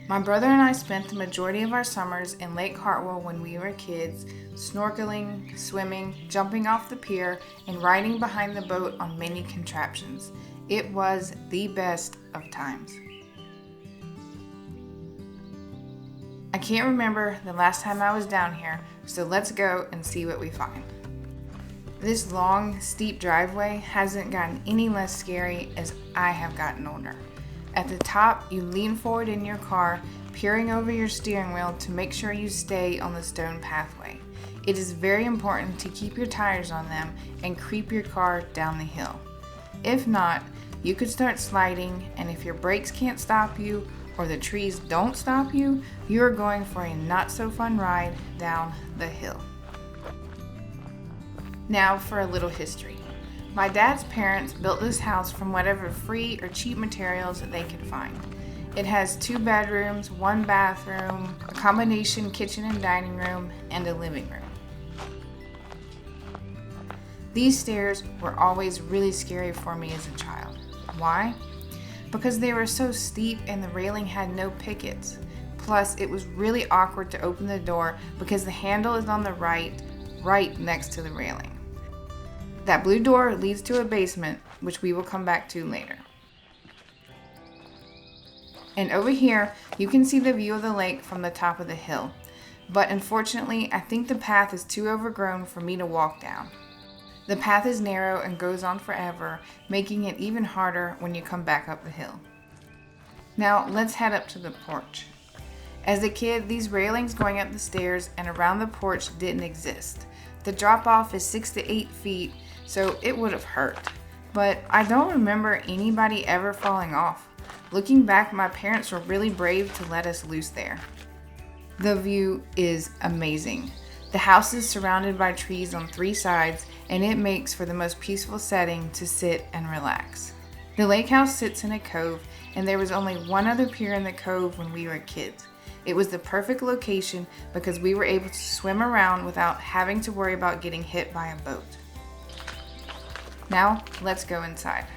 My brother and I spent the majority of our summers in Lake Hartwell when we were kids, snorkeling, swimming, jumping off the pier, and riding behind the boat on many contraptions. It was the best of times. I can't remember the last time I was down here, so let's go and see what we find. This long, steep driveway hasn't gotten any less scary as I have gotten older. At the top, you lean forward in your car, peering over your steering wheel to make sure you stay on the stone pathway. It is very important to keep your tires on them and creep your car down the hill. If not, you could start sliding, and if your brakes can't stop you or the trees don't stop you, you are going for a not so fun ride down the hill. Now for a little history. My dad's parents built this house from whatever free or cheap materials that they could find. It has 2 bedrooms, 1 bathroom, a combination kitchen and dining room, and a living room. These stairs were always really scary for me as a child. Why? Because they were so steep and the railing had no pickets. Plus, it was really awkward to open the door because the handle is on the right next to the railing. That blue door leads to a basement, which we will come back to later. And over here, you can see the view of the lake from the top of the hill. But unfortunately, I think the path is too overgrown for me to walk down. The path is narrow and goes on forever, making it even harder when you come back up the hill. Now, let's head up to the porch. As a kid, these railings going up the stairs and around the porch didn't exist. The drop-off is 6 to 8 feet, so it would have hurt. But I don't remember anybody ever falling off. Looking back, my parents were really brave to let us loose there. The view is amazing. The house is surrounded by trees on 3 sides, and it makes for the most peaceful setting to sit and relax. The lake house sits in a cove, and there was only one other pier in the cove when we were kids. It was the perfect location because we were able to swim around without having to worry about getting hit by a boat. Now, let's go inside.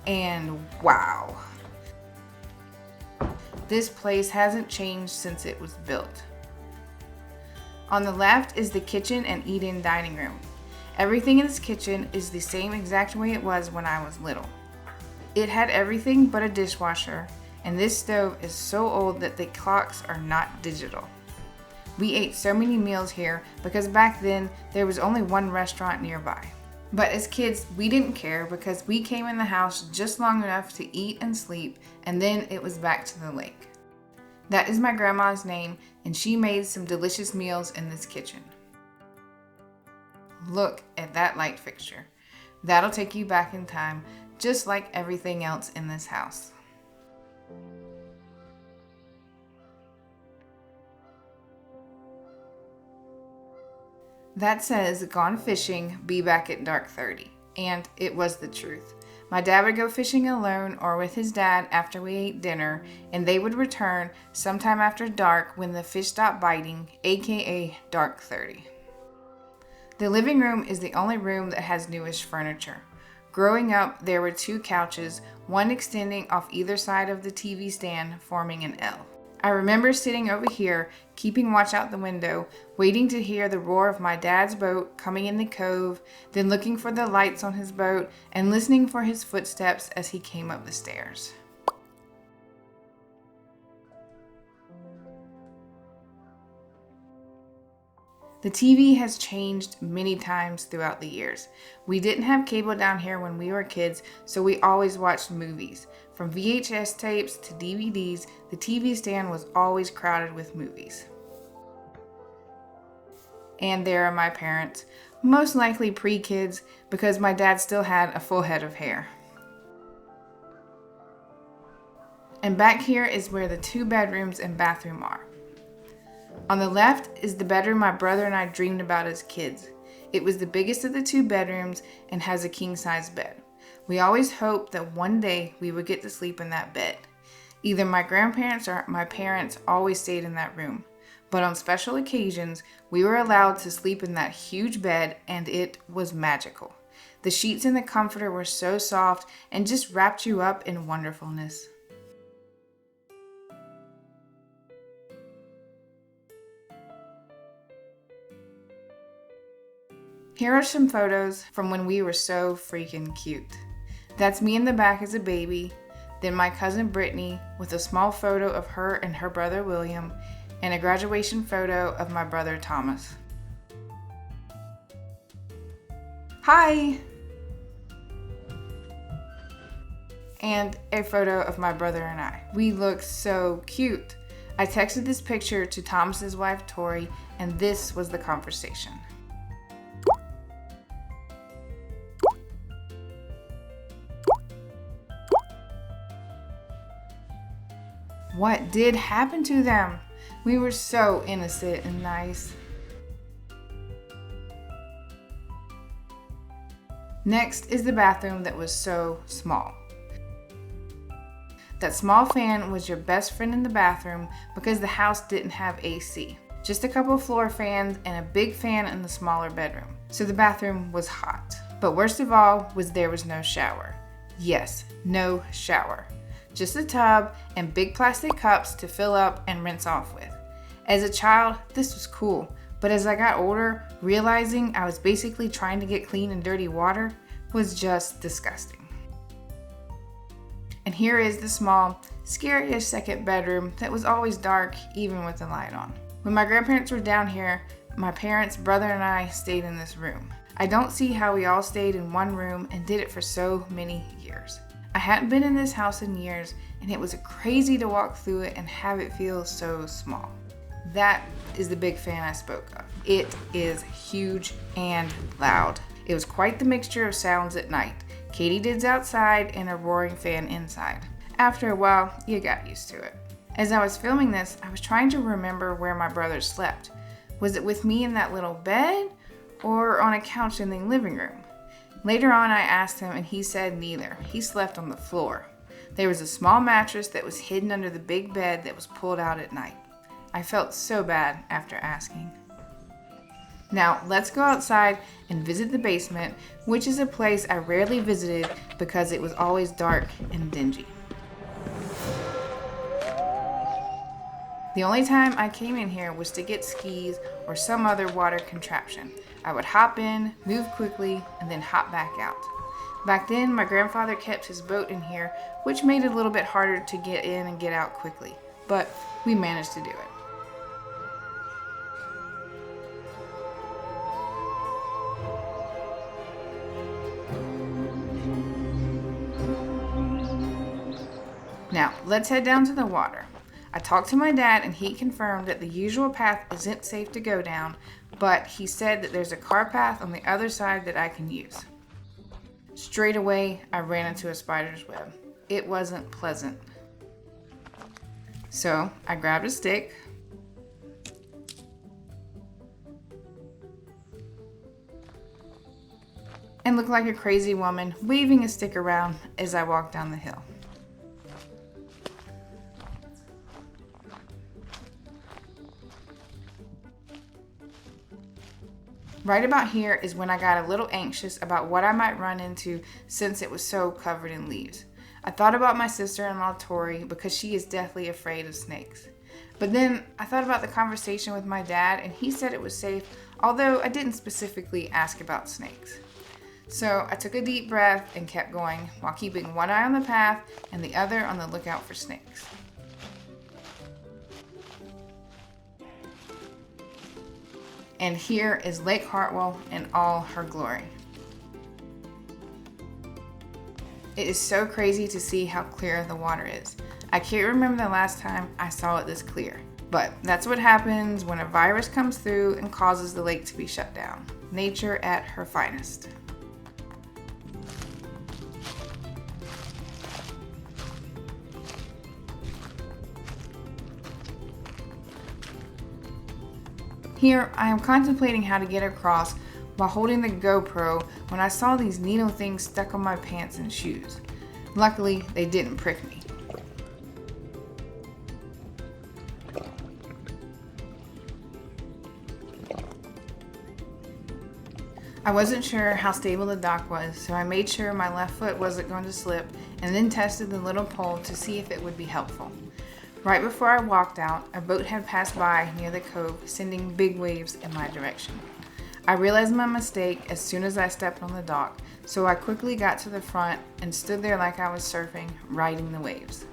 And wow! This place hasn't changed since it was built. On the left is the kitchen and eat-in dining room. Everything in this kitchen is the same exact way it was when I was little. It had everything but a dishwasher, and this stove is so old that the clocks are not digital. We ate so many meals here because back then there was only one restaurant nearby. But as kids, we didn't care because we came in the house just long enough to eat and sleep, and then it was back to the lake. That is my grandma's name, and she made some delicious meals in this kitchen. Look at that light fixture. That'll take you back in time, just like everything else in this house. That says, "Gone fishing, be back at dark 30." And it was the truth. My dad would go fishing alone or with his dad after we ate dinner, and they would return sometime after dark when the fish stopped biting, aka dark 30. The living room is the only room that has newish furniture. Growing up, there were 2 couches, one extending off either side of the TV stand, forming an L. I remember sitting over here, keeping watch out the window, waiting to hear the roar of my dad's boat coming in the cove, then looking for the lights on his boat and listening for his footsteps as he came up the stairs. The TV has changed many times throughout the years. We didn't have cable down here when we were kids, so we always watched movies. From VHS tapes to DVDs, the TV stand was always crowded with movies. And there are my parents, most likely pre-kids because my dad still had a full head of hair. And back here is where the 2 bedrooms and bathroom are. On the left is the bedroom my brother and I dreamed about as kids. It was the biggest of the 2 bedrooms and has a king-size bed. We always hoped that one day we would get to sleep in that bed. Either my grandparents or my parents always stayed in that room. But on special occasions, we were allowed to sleep in that huge bed, and it was magical. The sheets in the comforter were so soft and just wrapped you up in wonderfulness. Here are some photos from when we were so freaking cute. That's me in the back as a baby, then my cousin Brittany with a small photo of her and her brother William, and a graduation photo of my brother Thomas. Hi! And a photo of my brother and I. We look so cute. I texted this picture to Thomas's wife Tori, and this was the conversation. What did happen to them? We were so innocent and nice. Next is the bathroom that was so small. That small fan was your best friend in the bathroom because the house didn't have AC. Just a couple of floor fans and a big fan in the smaller bedroom. So the bathroom was hot. But worst of all was there was no shower. Yes, no shower. Just a tub and big plastic cups to fill up and rinse off with. As a child, this was cool, but as I got older, realizing I was basically trying to get clean in dirty water was just disgusting. And here is the small, scary-ish second bedroom that was always dark, even with the light on. When my grandparents were down here, my parents, brother, and I stayed in this room. I don't see how we all stayed in one room and did it for so many years. I hadn't been in this house in years, and it was crazy to walk through it and have it feel so small. That is the big fan I spoke of. It is huge and loud. It was quite the mixture of sounds at night. Katydids outside and a roaring fan inside. After a while, you got used to it. As I was filming this, I was trying to remember where my brother slept. Was it with me in that little bed or on a couch in the living room? Later on, I asked him and he said neither. He slept on the floor. There was a small mattress that was hidden under the big bed that was pulled out at night. I felt so bad after asking. Now, let's go outside and visit the basement, which is a place I rarely visited because it was always dark and dingy. The only time I came in here was to get skis or some other water contraption. I would hop in, move quickly, and then hop back out. Back then, my grandfather kept his boat in here, which made it a little bit harder to get in and get out quickly, but we managed to do it. Now, let's head down to the water. I talked to my dad and he confirmed that the usual path isn't safe to go down, but he said that there's a car path on the other side that I can use. Straight away, I ran into a spider's web. It wasn't pleasant. So, I grabbed a stick, and looked like a crazy woman waving a stick around as I walked down the hill. Right about here is when I got a little anxious about what I might run into since it was so covered in leaves. I thought about my sister-in-law Tori because she is deathly afraid of snakes. But then I thought about the conversation with my dad and he said it was safe, although I didn't specifically ask about snakes. So I took a deep breath and kept going while keeping one eye on the path and the other on the lookout for snakes. And here is Lake Hartwell in all her glory. It is so crazy to see how clear the water is. I can't remember the last time I saw it this clear, but that's what happens when a virus comes through and causes the lake to be shut down. Nature at her finest. Here, I am contemplating how to get across while holding the GoPro when I saw these needle things stuck on my pants and shoes. Luckily, they didn't prick me. I wasn't sure how stable the dock was, so I made sure my left foot wasn't going to slip and then tested the little pole to see if it would be helpful. Right before I walked out, a boat had passed by near the cove, sending big waves in my direction. I realized my mistake as soon as I stepped on the dock, so I quickly got to the front and stood there like I was surfing, riding the waves.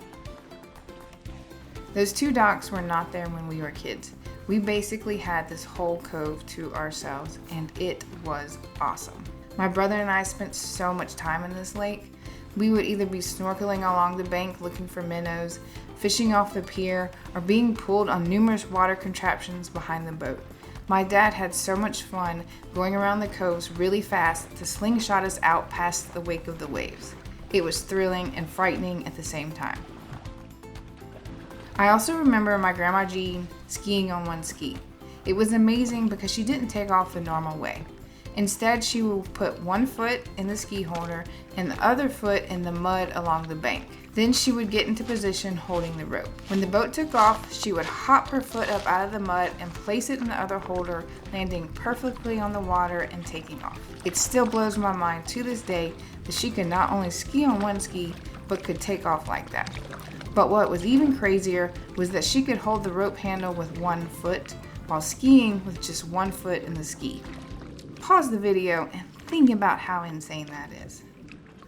Those two docks were not there when we were kids. We basically had this whole cove to ourselves, and it was awesome. My brother and I spent so much time in this lake. We would either be snorkeling along the bank looking for minnows, fishing off the pier, or being pulled on numerous water contraptions behind the boat. My dad had so much fun going around the coves really fast to slingshot us out past the wake of the waves. It was thrilling and frightening at the same time. I also remember my Grandma Jean skiing on one ski. It was amazing because she didn't take off the normal way. Instead, she would put one foot in the ski holder and the other foot in the mud along the bank. Then she would get into position holding the rope. When the boat took off, she would hop her foot up out of the mud and place it in the other holder, landing perfectly on the water and taking off. It still blows my mind to this day that she could not only ski on one ski, but could take off like that. But what was even crazier was that she could hold the rope handle with one foot while skiing with just one foot in the ski. Pause the video and think about how insane that is.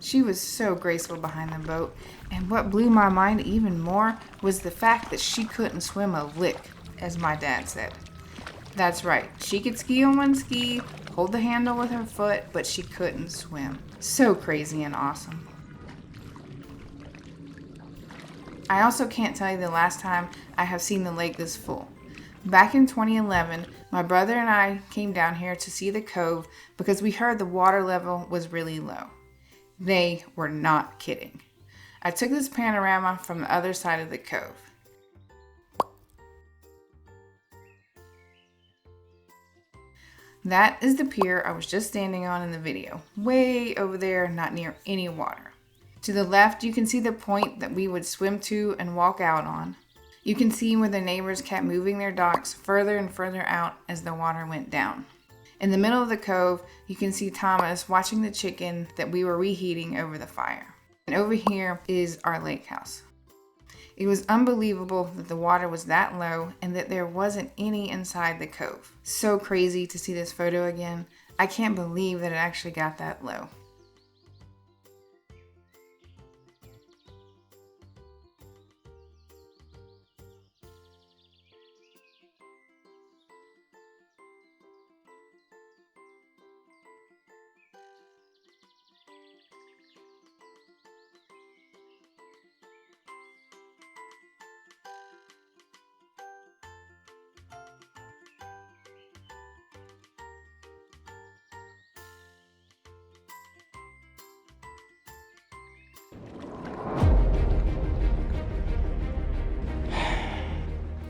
She was so graceful behind the boat, and what blew my mind even more was the fact that she couldn't swim a lick, as my dad said. That's right, she could ski on one ski, hold the handle with her foot, but she couldn't swim. So crazy and awesome. I also can't tell you the last time I have seen the lake this full. Back in 2011, my brother and I came down here to see the cove because we heard the water level was really low. They were not kidding. I took this panorama from the other side of the cove. That is the pier I was just standing on in the video, way over there, not near any water. To the left, you can see the point that we would swim to and walk out on. You can see where the neighbors kept moving their docks further and further out as the water went down. In the middle of the cove, you can see Thomas watching the chicken that we were reheating over the fire. And over here is our lake house. It was unbelievable that the water was that low and that there wasn't any inside the cove. So crazy to see this photo again. I can't believe that it actually got that low.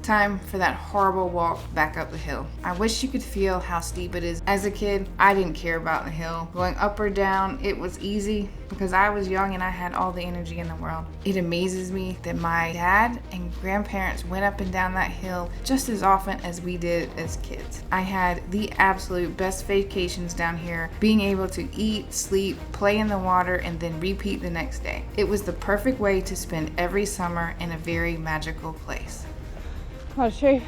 Time for that horrible walk back up the hill. I wish you could feel how steep it is. As a kid, I didn't care about the hill. Going up or down, it was easy because I was young and I had all the energy in the world. It amazes me that my dad and grandparents went up and down that hill just as often as we did as kids. I had the absolute best vacations down here, being able to eat, sleep, play in the water, and then repeat the next day. It was the perfect way to spend every summer in a very magical place. Want to show you?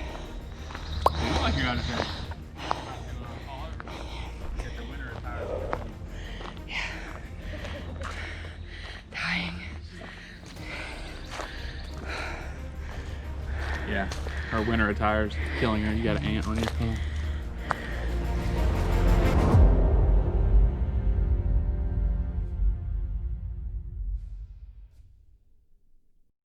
I look like you're out of shape. Get the winter attires. Yeah. Dying. Yeah, her winter attires killing her. You got an ant on your phone.